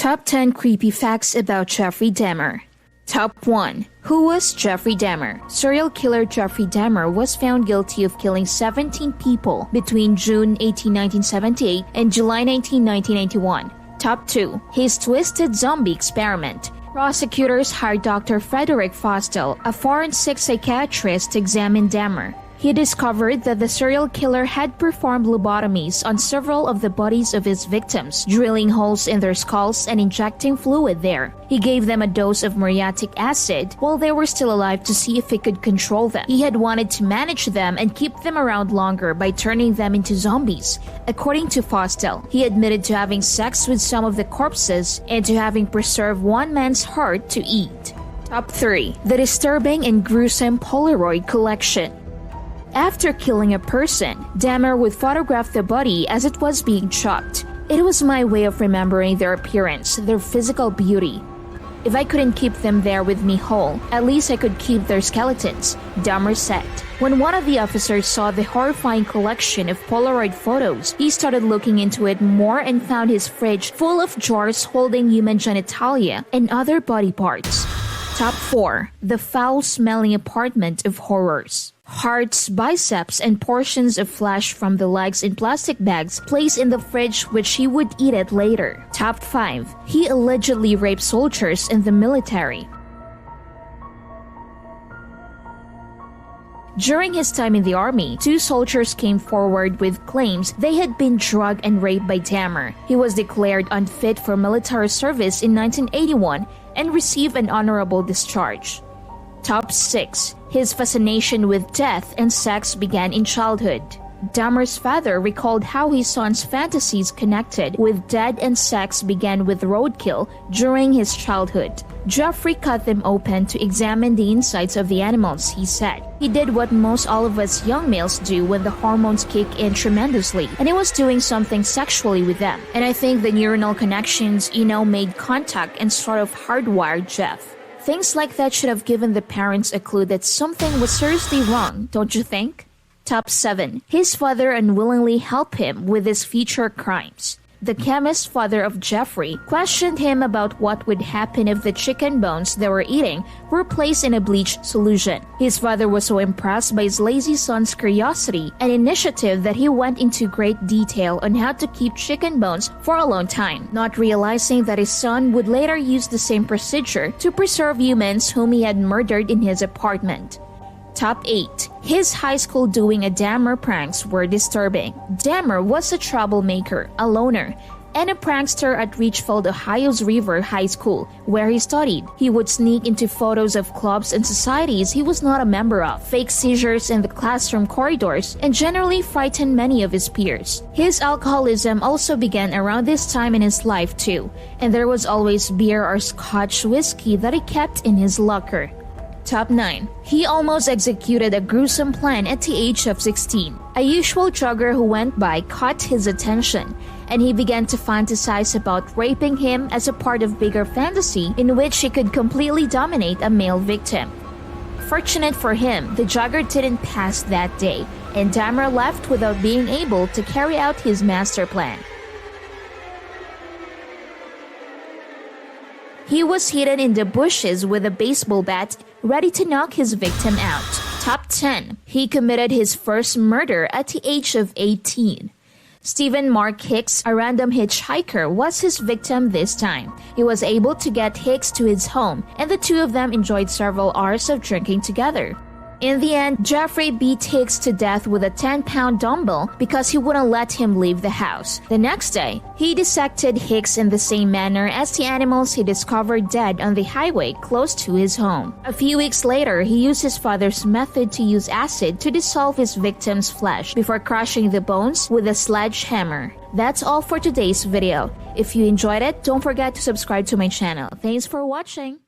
Top 10 Creepy Facts About Jeffrey Dahmer. Top 1. Who was Jeffrey Dahmer? Serial killer Jeffrey Dahmer was found guilty of killing 17 people between June 18, 1978 and July 19, 1991. Top 2. His Twisted Zombie Experiment. Prosecutors hired Dr. Frederick Fostel, a forensic psychiatrist, to examine Dahmer. He discovered that the serial killer had performed lobotomies on several of the bodies of his victims, drilling holes in their skulls and injecting fluid there. He gave them a dose of muriatic acid while they were still alive to see if he could control them. He had wanted to manage them and keep them around longer by turning them into zombies. According to Fostel, he admitted to having sex with some of the corpses and to having preserved one man's heart to eat. Top 3. The disturbing and gruesome Polaroid collection. After killing a person, Dahmer would photograph the body as it was being chopped. It was my way of remembering their appearance, their physical beauty. If I couldn't keep them there with me whole, at least I could keep their skeletons, Dahmer said. When one of the officers saw the horrifying collection of Polaroid photos, he started looking into it more and found his fridge full of jars holding human genitalia and other body parts. Top 4. The foul-smelling apartment of horrors. Hearts, biceps, and portions of flesh from the legs in plastic bags placed in the fridge which he would eat it later. Top 5. He allegedly raped soldiers in the military. During his time in the army, 2 soldiers came forward with claims they had been drugged and raped by Dahmer. He was declared unfit for military service in 1981 and received an honorable discharge. Top 6. His fascination with death and sex began in childhood. Dahmer's father recalled how his son's fantasies connected with death and sex began with roadkill during his childhood. Jeffrey cut them open to examine the insides of the animals, he said. He did what most all of us young males do when the hormones kick in tremendously, and he was doing something sexually with them. And I think the neuronal connections, made contact and sort of hardwired Jeff. Things like that should have given the parents a clue that something was seriously wrong, don't you think? Top 7. His father unwillingly helped him with his future crimes. The chemist father of Jeffrey questioned him about what would happen if the chicken bones they were eating were placed in a bleach solution. His father was so impressed by his lazy son's curiosity and initiative that he went into great detail on how to keep chicken bones for a long time, not realizing that his son would later use the same procedure to preserve humans whom he had murdered in his apartment. Top 8. His high school doing a Dahmer pranks were disturbing. Dahmer was a troublemaker, a loner, and a prankster at Richfield, Ohio's River High School, where he studied. He would sneak into photos of clubs and societies he was not a member of, fake seizures in the classroom corridors, and generally frighten many of his peers. His alcoholism also began around this time in his life too, and there was always beer or Scotch whiskey that he kept in his locker. Top 9. He almost executed a gruesome plan at the age of 16. A usual jogger who went by caught his attention, and he began to fantasize about raping him as a part of bigger fantasy in which he could completely dominate a male victim. Fortunate for him, the jogger didn't pass that day, and Dahmer left without being able to carry out his master plan. He was hidden in the bushes with a baseball bat, ready to knock his victim out. Top 10. He committed his first murder at the age of 18. Stephen Mark Hicks, a random hitchhiker, was his victim this time. He was able to get Hicks to his home, and the two of them enjoyed several hours of drinking together. In the end, Jeffrey beat Hicks to death with a 10-pound dumbbell because he wouldn't let him leave the house. The next day, he dissected Hicks in the same manner as the animals he discovered dead on the highway close to his home. A few weeks later, he used his father's method to use acid to dissolve his victim's flesh before crushing the bones with a sledgehammer. That's all for today's video. If you enjoyed it, don't forget to subscribe to my channel. Thanks for watching.